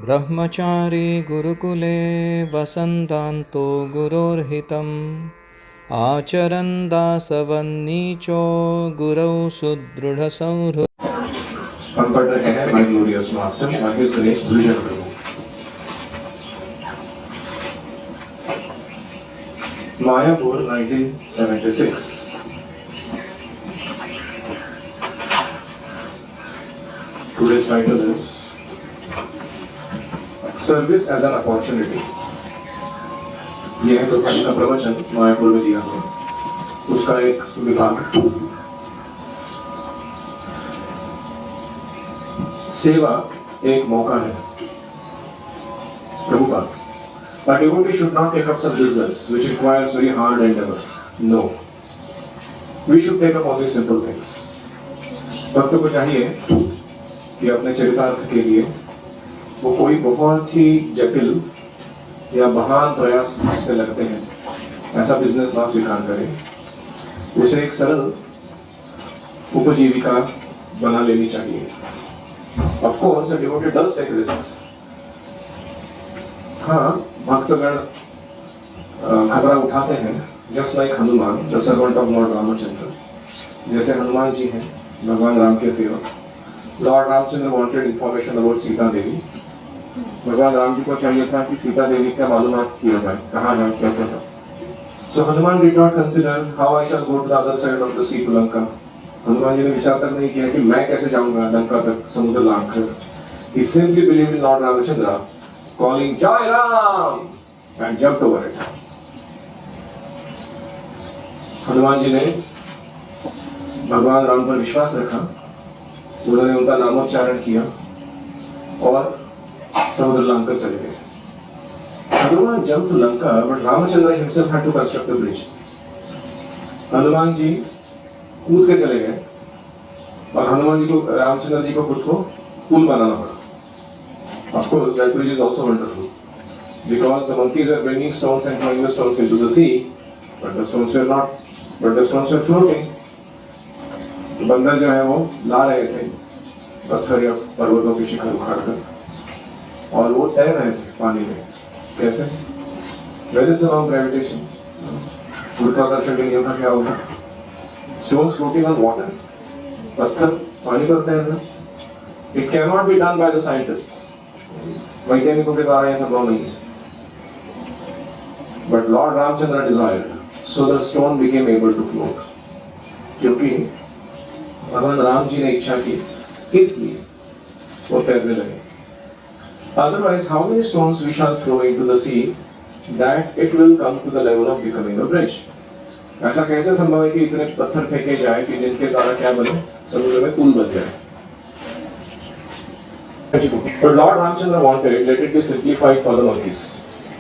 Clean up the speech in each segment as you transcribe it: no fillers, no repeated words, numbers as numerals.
ब्रह्मचारी गुरुकुले वसन्तान्तो गुरोर्हितम् आचरन् दासवन्नीचो गुरौ सुदृढसंहृत्। हम पढ़ रहे हैं माय ग्लोरियस मास्टर मार्गेस Ganesh Bhushan Prabhu. Mayapur 1976। Today's title is Service as an Opportunity। यह है तो का प्रवचन मायापुर में दिया हुआ, उसका एक विभाग। सेवा एक मौका है। Prabhupada, a devotee should not take up some business which requires very hard endeavor. No, we should take up only simple things. भक्त को चाहिए कि अपने चरितार्थ के लिए वो कोई बहुत ही जटिल या महान प्रयास जिसमें लगते हैं ऐसा बिजनेस ना स्वीकार करें, उसे एक सरल उपजीविका बना लेनी चाहिए। Of course, a devotee does take risks. हाँ, भक्तगण खतरा उठाते हैं, just like Hanuman, the servant of Lord Ramchandra. जैसे हनुमान जी हैं, भगवान राम के सेवक। Lord Ramchandra wanted information about Sita Devi. भगवान राम जी को चाहिए था कि सीता देवी का मालूमात किया जाए, कहाँ है, कैसे है। So Hanuman did not consider how I shall go to the other side of the sea to Lanka. Hanuman ji ने विचार तक नहीं किया कि मैं कैसे जाऊंगा लंका तक समुद्र लांघ कर। He simply believed in Lord Ramachandra, calling Jai Ram and jumped over it. Hanuman ji ने भगवान राम पर विश्वास रखा, उन्होंने उनका नामोच्चारण किया और समुद्र लांघ कर चले गए। Hanuman jumped to Lanka, but Ramachandra himself had to construct the bridge. Hanuman ji कूद के चले गए और हनुमान जी को, रामचंद्र जी को खुद को पुल बनाना पड़ा। Of course, that bridge is also wonderful because the monkeys were bringing stones and throwing the stones into the sea, but the stones were floating. बंदर जो है वो ला रहे थे पत्थर या पर्वतों के शिखर उखाड़कर, और वो तैर रहे थे पानी में। कैसे? Where is the law of gravitation? गुरुत्वाकर्षण के नियम का क्या होगा? Stones floating on water, पत्थर पानी पर तैरना। It cannot be done by the scientists. वैज्ञानिकों के द्वारा यह संभव नहीं है। But Lord Ramchandra desired, so the stone became able to float. क्योंकि भगवान राम जी ने इच्छा की, इसलिए वो तैरने लगे। Otherwise, how many stones we shall throw into the sea that it will come to the level of becoming a bridge? ऐसा कैसे संभव है कि इतने पत्थर फेंके जाए कि जिनके द्वारा क्या बने, समुद्र में पुल बन जाए। But Lord Ramchandra wanted, let it be simplified for the monkeys.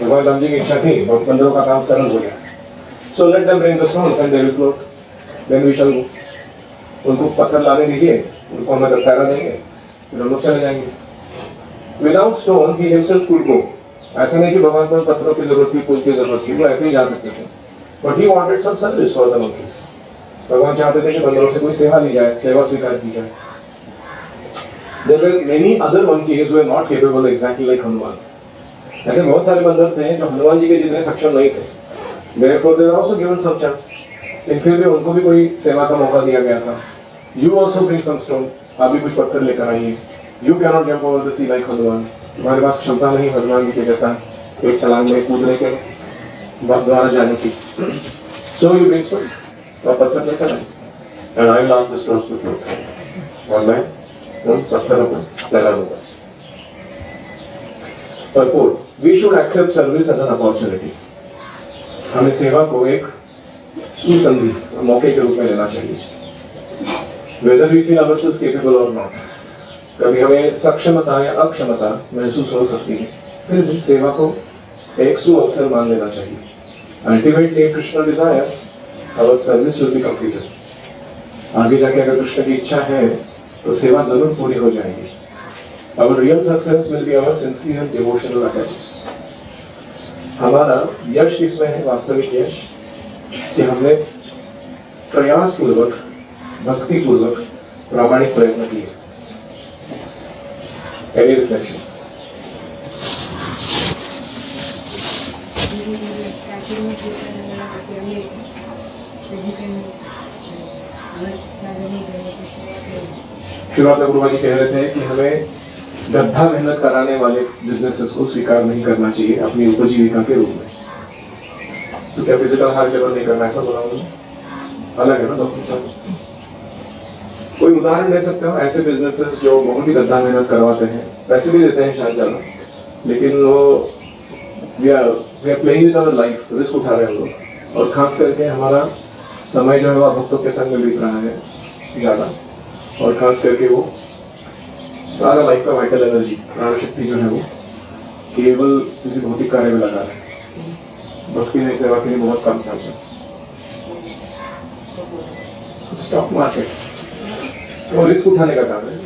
भगवान राम जी की इच्छा थी, बंदरों का काम सरल हो गया। So let them bring the stones and they will float. Then we shall go. उनको पत्थर लाने दीजिए, उनको हम तैरा देंगे, फिर हम लोग चले जाएंगे। Without stone, he himself could go. ऐसा नहीं कि भगवान को पत्थरों की जरूरत थी, पुल की जरूरत थी, वो ऐसे ही जा सकते थे। But he wanted some service for the monkeys. भगवान चाहते थे कि बंदरों से कोई सेवा ली जाए, सेवा स्वीकार की जाए। There were many other monkeys who were not capable exactly like Hanuman. ऐसे बहुत सारे बंदर थे जो हनुमान जी के जितने सक्षम नहीं थे। Therefore they were also given some chance. लेकिन फिर भी उनको भी कोई सेवा का मौका दिया गया था। You also bring some stone. आप भी कुछ पत्थर लेकर आइए। You cannot jump over the sea like Hanuman. तुम्हारे पास क्षमता नहीं हनुमान जी के जैसा एक छलांग में कूदने के द्वारा जाने की। So you bring stones. आप पत्थर लेकर आइए। And I will ask the stones to float. और मैं उन पत्थरों को तैरा दूंगा। Purport: We should accept service as an opportunity. हमें सेवा को एक सुसंधि मौके के रूप में लेना चाहिए। Whether we feel ourselves capable or not, कभी हमें सक्षमता या अक्षमता महसूस हो सकती है, फिर भी सेवा को एक सुअवसर मान लेना चाहिए। Ultimately, Krishna desires our service will be completed. आगे जाके अगर कृष्ण की इच्छा है तो सेवा जरूर पूरी हो जाएगी। Our real success will be our sincere devotional attachments. हमारा यश किसमें है? वास्तविक यश कि हमने प्रयास पूर्वक, भक्ति पूर्वक प्रामाणिक प्रयत्न किए। Any reflections? स्टार्टिंग में कि हमें फिजिकल शुरुआत में गुरुजी कह रहे थे कि हमें गद्दा मेहनत कराने वाले बिजनेसेस को स्वीकार नहीं करना चाहिए अपनी उपजीविका के रूप में। तो क्या फिजिकल हार्ड लेबर नहीं करना, ऐसा बोला उन्होंने? अलग है ना तो कोई उदाहरण दे सकते हो ऐसे बिजनेसेस जो बहुत ही गद्दा मेहनत करवाते हैं, पैसे भी देते हैं शायद ज्यादा, लेकिन वो we are playing with our life, risk उठा रहे हैं हम लोग, और खास करके हमारा समय जो है वो भक्तों के संग में बीत रहा है ज्यादा, और खास करके वो सारा लाइफ का वाइटल एनर्जी, प्राण शक्ति जो है वो केवल किसी भौतिक कार्य में लगा है, भक्ति में सेवा के लिए बहुत कम चाहते हैं। स्टॉक मार्केट वो रिस्क उठाने का काम है,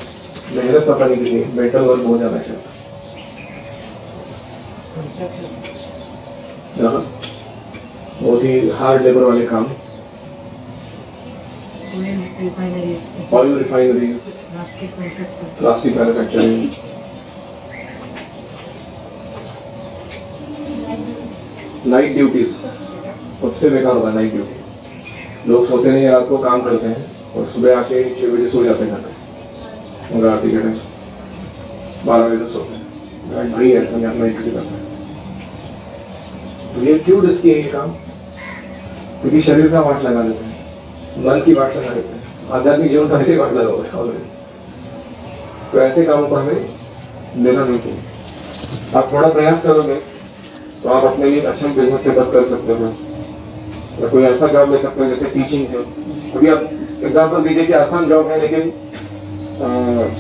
मेहनत पता नहीं कितनी, मेंटल वर्क बहुत ज्यादा है। बहुत ही हार्ड लेबर वाले काम, oil refineries, plastic manufacturing, night duties सबसे बेकार होता है। नाइट ड्यूटी लोग सोते नहीं, रात को काम करते हैं और सुबह आके 6 बजे सो जाते हैं घर में, और आरती के टाइम 12 बजे तक सोते हैं। भाई ऐसा नहीं, नाइट ड्यूटी करता है। तो ये क्यों रिस्की है ये काम? क्योंकि शरीर का वाट लगा देते हैं, मन की वाट लगा देते हैं, आध्यात्मिक जीवन का ऐसे वाट लगा हुआ है ऑलरेडी। तो ऐसे कामों को हमें लेना नहीं चाहिए। आप थोड़ा प्रयास करोगे तो आप अपने लिए अच्छा बिजनेस सेटअप कर सकते हो, या कोई ऐसा जॉब ले सकते हो जैसे टीचिंग है। अभी आप एग्जाम्पल दीजिए कि आसान जॉब है लेकिन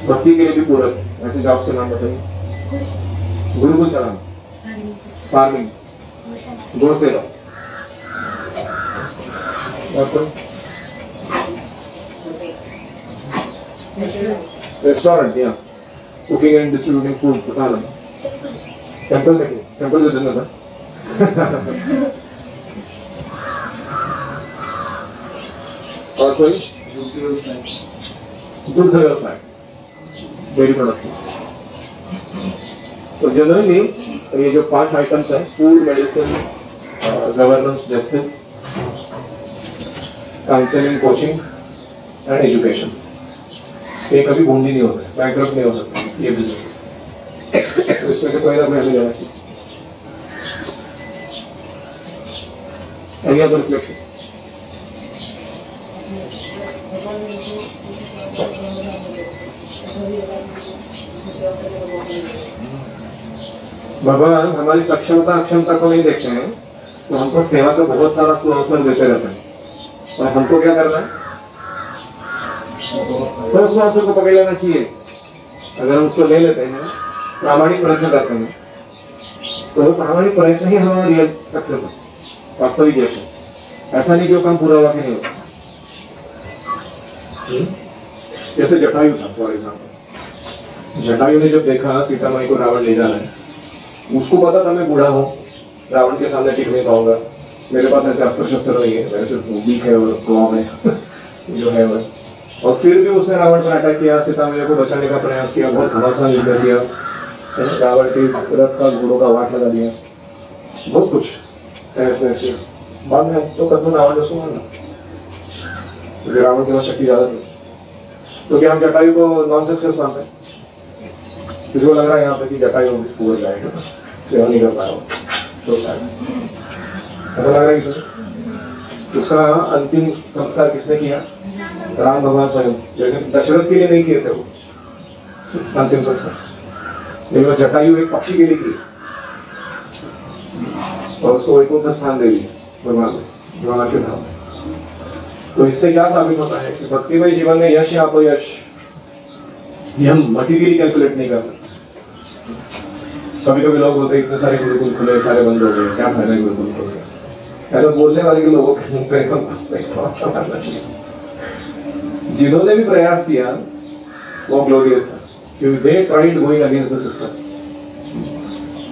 भक्ति के लिए भी पूरक, ऐसे जॉब्स के नाम बताइए। गुरुकुल चलाना, फार्मिंग, गो सेवा, और कोई रेस्टोरेंट या कुकिंग एंड डिस्ट्रीब्यूटिंग फूड, प्रसारण, टेम्पल में, टेम्पल जो बिजनेस है। और कोई दुग्ध व्यवसाय, डेयरी प्रोडक्शन। तो जनरली ये जो 5 आइटम्स हैं, food, medicine, governance, justice, counselling, coaching and education, ये कभी बूंदी नहीं होता है, बैंकरप्ट नहीं हो सकता ये बिजनेस। तो इसमें से कोई ना कोई हमें लेना चाहिए। Any other reflection? भगवान हमारी सक्षमता अक्षमता को नहीं देखते हैं, तो हमको सेवा का बहुत सारा सुअवसर देते रहते हैं, और हमको क्या करना है? तो उस अवसर को पकड़ लेना चाहिए। अगर हम उसको ले लेते हैं, प्रामाणिक प्रयत्न करते हैं, तो वो प्रामाणिक प्रयत्न ही हमारा रियल सक्सेस है, वास्तविक यश है। ऐसा नहीं कि वो काम पूरा हुआ कि नहीं होता। जैसे जटायु था फॉर एग्जाम्पल, जटायु ने जब देखा सीता माई को रावण ले जा रहा है, उसको पता था मैं बूढ़ा हूँ, रावण के सामने टिक नहीं पाऊंगा, मेरे पास ऐसे अस्त्र शस्त्र नहीं है, मेरे सिर्फ बीक है और क्लॉव है जो है वो। और फिर भी उसने रावण पर अटैक किया, सीता मैया को बचाने का प्रयास किया, बहुत घमासान युद्ध किया, रावण के रथ का घोड़ों का वाट लगा दिया, बहुत कुछ ऐसे किया। बाद में तो कदम रावण ने उसको मारना, क्योंकि रावण के पास शक्ति ज्यादा थी। तो क्या हम जटायु को नॉन सक्सेस मानते हैं? किसी को लग रहा है यहाँ पे कि जटायु पूरा जाएगा, सेवा नहीं कर पाया, तो शायद ऐसा लग रहा है किसी? उसका अंतिम संस्कार किसने किया? राम भगवान स्वयं। जैसे दशरथ के लिए नहीं किए थे वो अंतिम संस्कार, लेकिन जटायु एक पक्षी के लिए किए, और उसको वैकुंठ स्थान दे दिया भगवान ने, भगवान के धाम में। तो इससे क्या साबित होता है कि भक्तिमय जीवन में यश या अपयश ये हम मटेरियली कैलकुलेट नहीं कर सकते। कभी कभी लोग बोलते हैं इतने सारे गुरुकुल खुले, सारे बंद हो गए, क्या फायदा गुरुकुल खुल गया। ऐसा बोलने वाले के लोगों के मुंह पे हमको अच्छा मानना चाहिए। जिन्होंने भी प्रयास किया वो ग्लोरियस था, क्योंकि they tried going against the system,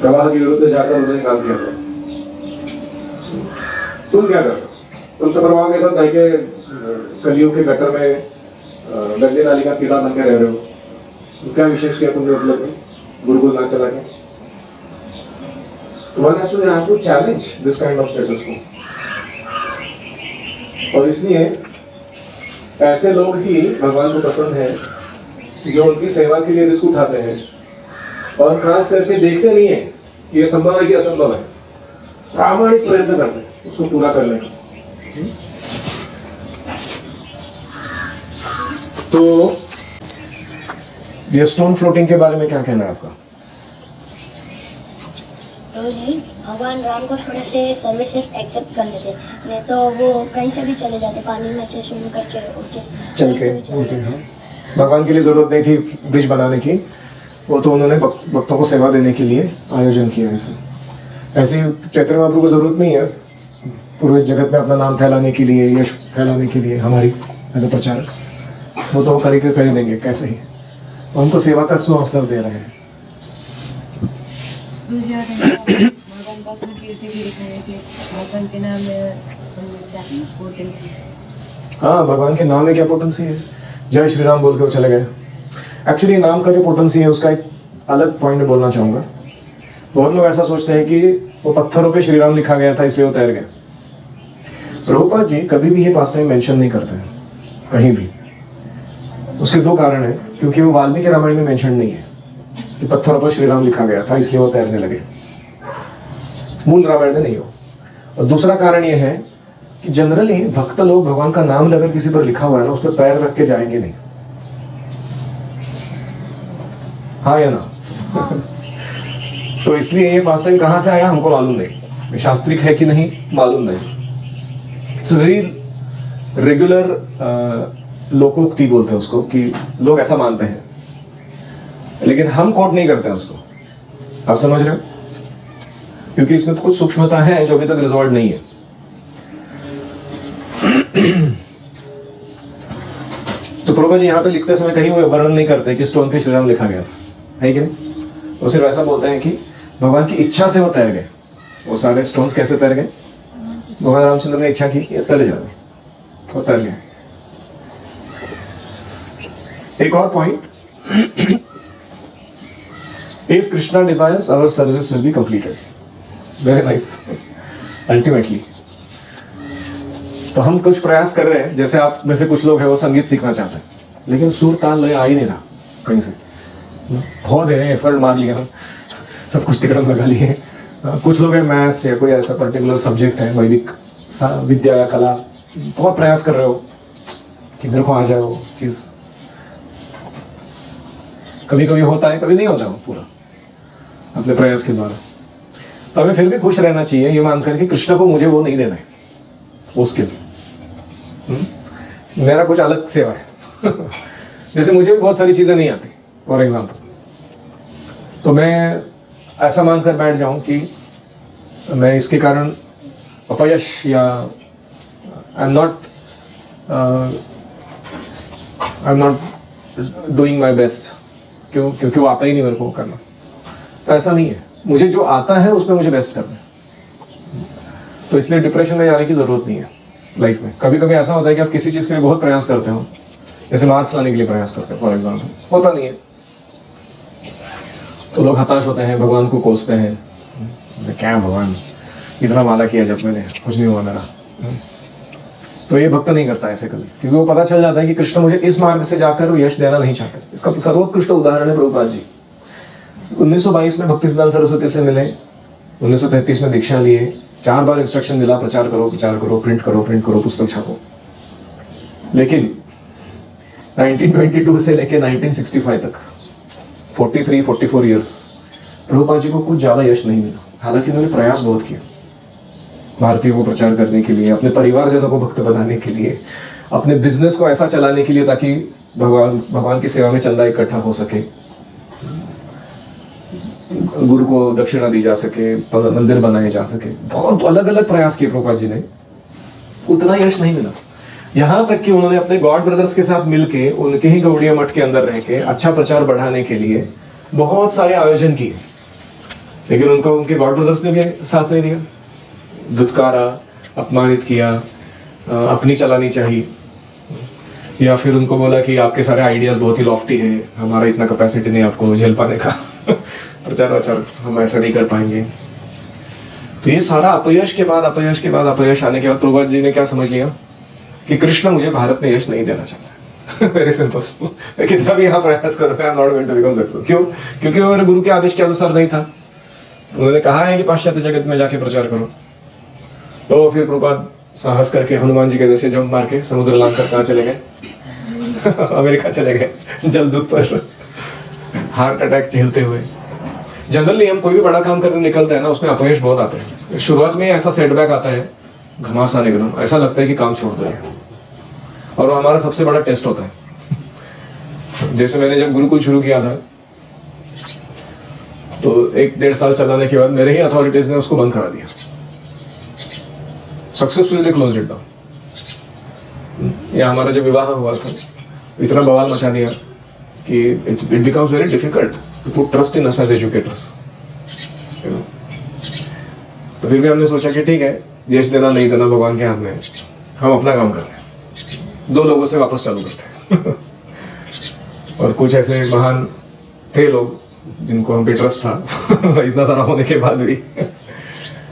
प्रवाह के विरुद्ध जाकर उन्होंने काम किया था। तुम क्या करते? तुम तो प्रवाह के साथ बह के कलियुग के गटर में गंदे नाली का कीड़ा बन के रह रहे हो। तो क्या विशेष किया तुमने उपलब्धि गुरुकुल ना चला के? One has to have to challenge this kind of status quo. और इसलिए ऐसे लोग ही भगवान को पसंद है जो उनकी सेवा के लिए रिस्क उठाते हैं और खास करके देखते नहीं है कि ये संभव है कि असंभव है, प्रामाणिक प्रयत्न करते हैं उसको पूरा करने का। तो ये स्टोन फ्लोटिंग के बारे में क्या कहना है आपका? तो जी भगवान राम को थोड़े से सर्विसेज एक्सेप्ट कर लेते, नहीं तो वो कहीं से भी चले जाते, पानी में से शुरू करके उनके चल के भगवान के लिए जरूरत नहीं थी ब्रिज बनाने की, वो तो उन्होंने भक्तों को सेवा देने के लिए आयोजन किया। ऐसे चैतन्य महाप्रभु को जरूरत नहीं है पूरे जगत में अपना नाम फैलाने के लिए, यश फैलाने के लिए हमारी एज ए प्रचारक, वो तो कर देंगे कैसे ही, उनको सेवा का अवसर दे रहे हैं। भगवान का अपना कीर्ति भी लिखा है कि भगवान के नाम में क्या पोटेंसी है। हाँ, भगवान के नाम में क्या पोटेंसी है, जय श्री राम बोल के वो चले गए। एक्चुअली नाम का जो पोटेंसी है उसका एक अलग पॉइंट में बोलना चाहूँगा। बहुत लोग ऐसा सोचते हैं कि वो पत्थरों पे श्री राम लिखा गया था इसलिए वो तैर गए। प्रभुपाद जी कभी भी ये पास में मेंशन नहीं करते हैं कहीं भी। उसके दो कारण हैं, क्योंकि वो वाल्मीकि रामायण में मेंशन नहीं है कि पत्थरों पर श्री राम लिखा गया था इसलिए वो तैरने लगे, मूल रामायण में नहीं हो। और दूसरा कारण ये है कि जनरली भक्त लोग भगवान का नाम अगर किसी पर लिखा हुआ है ना, उस पर पैर रख के जाएंगे नहीं। हाँ या ना? तो इसलिए ये पास टाइम कहाँ से आया हमको मालूम नहीं, शास्त्रिक है कि नहीं मालूम नहीं। इट्स वेरी रेगुलर लोकोक्ति बोलते हैं उसको, कि लोग ऐसा मानते हैं, लेकिन हम कोट नहीं करते हैं उसको। आप समझ रहे हो? क्योंकि इसमें तो कुछ सूक्ष्मता है जो अभी तक रिजॉल्व नहीं है। तो प्रभुपाद जी यहाँ पे लिखते समय कहीं वो वर्णन नहीं करते कि स्टोन पे श्री राम लिखा गया था, है कि नहीं? वो सिर्फ ऐसा बोलते हैं कि भगवान की इच्छा से वो तैर गए। वो सारे स्टोन्स कैसे तैर गए? भगवान रामचंद्र ने इच्छा की तैर जाओ, वो तैर गए। एक और point, if Krishna desires, our service will be completed. Very nice. Ultimately. तो हम कुछ प्रयास कर रहे हैं, जैसे आप में से कुछ लोग हैं वो संगीत सीखना चाहते हैं, लेकिन सुर ताल लय आ ही नहीं रहा कहीं से। बहुत है एफर्ट मार लिया, सब कुछ तिकड़म लगा लिए। कुछ लोग हैं मैथ्स या कोई ऐसा पर्टिकुलर सब्जेक्ट है, वैदिक विद्या या कला, बहुत प्रयास कर रहे हो कि मेरे को आ जाए वो चीज़। कभी कभी होता है, कभी नहीं होता वो पूरा अपने प्रयास के द्वारा। तो हमें फिर भी खुश रहना चाहिए ये मानकर कि कृष्ण को मुझे वो नहीं देना है, वो स्किल। मेरा कुछ अलग सेवा है। जैसे मुझे भी बहुत सारी चीज़ें नहीं आती फॉर एग्जाम्पल, तो मैं ऐसा मानकर बैठ जाऊं कि मैं इसके कारण अपयश या आई am not doing my best, क्यों? क्योंकि वो आता ही नहीं मेरे को करना। तो ऐसा नहीं है, मुझे जो आता है उसमें मुझे बेस्ट करना है। तो इसलिए डिप्रेशन में जाने की जरूरत नहीं है लाइफ में। कभी कभी ऐसा होता है कि आप किसी चीज़ के लिए बहुत प्रयास करते हो, जैसे मार्क्स लाने के लिए प्रयास करते हैं फॉर एग्जाम्पल, होता नहीं है, तो लोग हताश होते हैं, भगवान को कोसते हैं, क्या भगवान इतना माला किया जब मैंने कुछ नहीं हुआ मेरा। तो ये भक्त नहीं करता ऐसे कभी, क्योंकि वो पता चल जाता है कि कृष्ण मुझे इस मार्ग से जाकर यश देना नहीं चाहते। इसका सर्वोत्कृष्ट उदाहरण है प्रभुपाद जी। 1922 में भक्तिसिद्धांत सरस्वती से मिले, 1933 में दीक्षा लिए, 4 बार इंस्ट्रक्शन मिला प्रचार करो, प्रिंट करो, पुस्तक छापो। लेकिन 1922 से लेकर 1965 तक 43-44 ईयर्स प्रभुपाद जी को कुछ ज्यादा यश नहीं मिला। हालांकि उन्होंने प्रयास बहुत किया भारतीयों को प्रचार करने के लिए, अपने परिवारजनों को भक्त बनाने के लिए, अपने बिजनेस को ऐसा चलाने के लिए ताकि भगवान की सेवा में चंदा इकट्ठा हो सके, गुरु को दक्षिणा दी जा सके, मंदिर बनाए जा सके। बहुत अलग अलग प्रयास किए प्रभुपाद जी ने, उतना यश नहीं मिला। यहाँ तक कि उन्होंने अपने गॉड ब्रदर्स के साथ मिलके उनके ही गौड़िया मठ के अंदर रह के अच्छा प्रचार बढ़ाने के लिए बहुत सारे आयोजन किए, लेकिन उनको उनके गॉड ब्रदर्स ने भी साथ नहीं दिया, धुतकारा, अपमानित किया, अपनी चलानी चाहिए, या फिर उनको बोला कि आपके सारे आइडियाज बहुत ही लॉफ्टी है, हमारा इतना कैपेसिटी नहीं आपको झेल पाने का, प्रचार वचार हम ऐसा नहीं कर पाएंगे। तो ये सारा अपयश के बाद अपयश के बाद अपयश आने के बाद प्रभुपाद जी ने क्या समझ लिया कि कृष्ण मुझे भारत में यश नहीं देना चाहता। Very simple. मैं कितना भी यहाँ प्रयास करूँ, I am not going to become successful. क्यों? क्योंकि वो मेरे गुरु के आदेश के अनुसार नहीं था। उन्होंने कहा है कि पाश्चात्य जगत में जाके प्रचार करो। तो फिर प्रभुपाद साहस करके हनुमान जी के जैसे जंप मार के समुद्र लांग कर कहाँ चले गए? अमेरिका चले गए, जलदूत पर हार्ट अटैक झेलते हुए। जनरली हम कोई भी बड़ा काम करने निकलते हैं ना, उसमें अपयश बहुत आते हैं। शुरुआत में ऐसा सेटबैक आता है, घमासान एकदम, ऐसा लगता है कि काम छोड़ दो, और वो हमारा सबसे बड़ा टेस्ट होता है। जैसे मैंने जब गुरुकुल शुरू किया था तो 1-1.5 साल चलाने के बाद मेरे ही अथॉरिटीज ने उसको बंद करा दिया, सक्सेसफुली क्लोज इट डाउन। या हमारा जब विवाह हुआ था इतना बवाल मचा दिया कि it becomes very difficult to put trust in us as educators. तो फिर भी हमने सोचा कि ठीक है, यश देना नहीं देना भगवान के हाथ में है, हम अपना काम करते हैं, 2 लोगों से वापस चालू करते हैं। और कुछ ऐसे महान थे लोग जिनको हम पे ट्रस्ट था इतना सारा होने के बाद भी।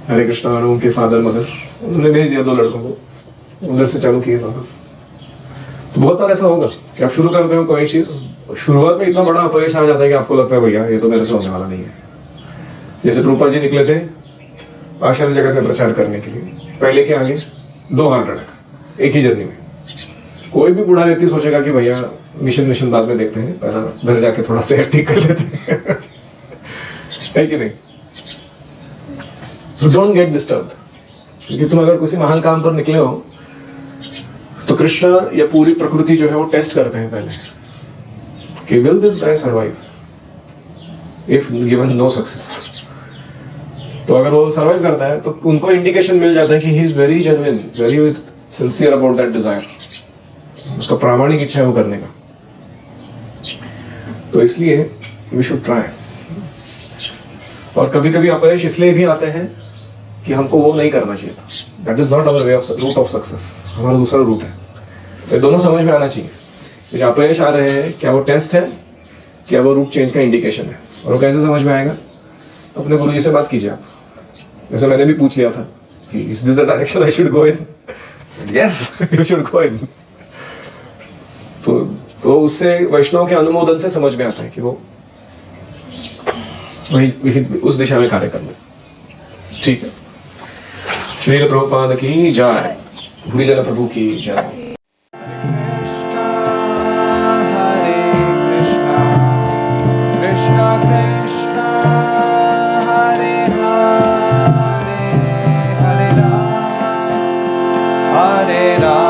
हरे कृष्णा और उनके फादर मदर, उन्होंने भेज दिया 2 लड़कों को, उधर से चालू किए वापस। तो बहुत बार ऐसा होगा कि आप शुरू करते हो कोई चीज, शुरुआत में इतना बड़ा अपयश आ जाता है कि आपको लगता है भैया ये तो मेरे से होने वाला नहीं है। जैसे प्रभुपाद जी निकले थे पाश्चात्य जगत में प्रचार करने के लिए, पहले के आगे 2 हार्ट अटैक एक ही जर्नी में। कोई भी बूढ़ा व्यक्ति सोचेगा कि भैया मिशन बाद में देखते हैं, पहला घर जाके थोड़ा सेहत ठीक कर लेते हैं। है कि नहीं? सो डोंट गेट डिस्टर्ब्ड, क्योंकि तुम अगर किसी महान काम पर निकले हो तो कृष्ण या पूरी प्रकृति जो है वो टेस्ट करते हैं पहले कि will this guy survive if given no success. तो अगर वो सर्वाइव करता है तो उनको इंडिकेशन मिल जाता है कि he is very genuine, very sincere about that desire, उसका प्रामाणिक इच्छा है वो करने का। तो इसलिए वी शुड ट्राई। और कभी कभी अपयश इसलिए भी आते हैं कि हमको वो नहीं करना चाहिए था। That is not our way of route of success, हमारा दूसरा रूट है। तो दोनों समझ में आना चाहिए। जो अपयश आ रहे हैं, क्या वो टेस्ट है, क्या वो रूट चेंज का इंडिकेशन है? और वो कैसे समझ में आएगा? अपने गुरु जी से बात कीजिए आप। जैसे मैंने भी पूछ लिया था कि is this the direction I should go in? Yes, you should go in. तो उससे वैष्णव के अनुमोदन से समझ में आता है कि वो वही उस दिशा में कार्य करना। ठीक है। श्री प्रभुपाद की जय, भूरी जन प्रभु की जय। Hare Rama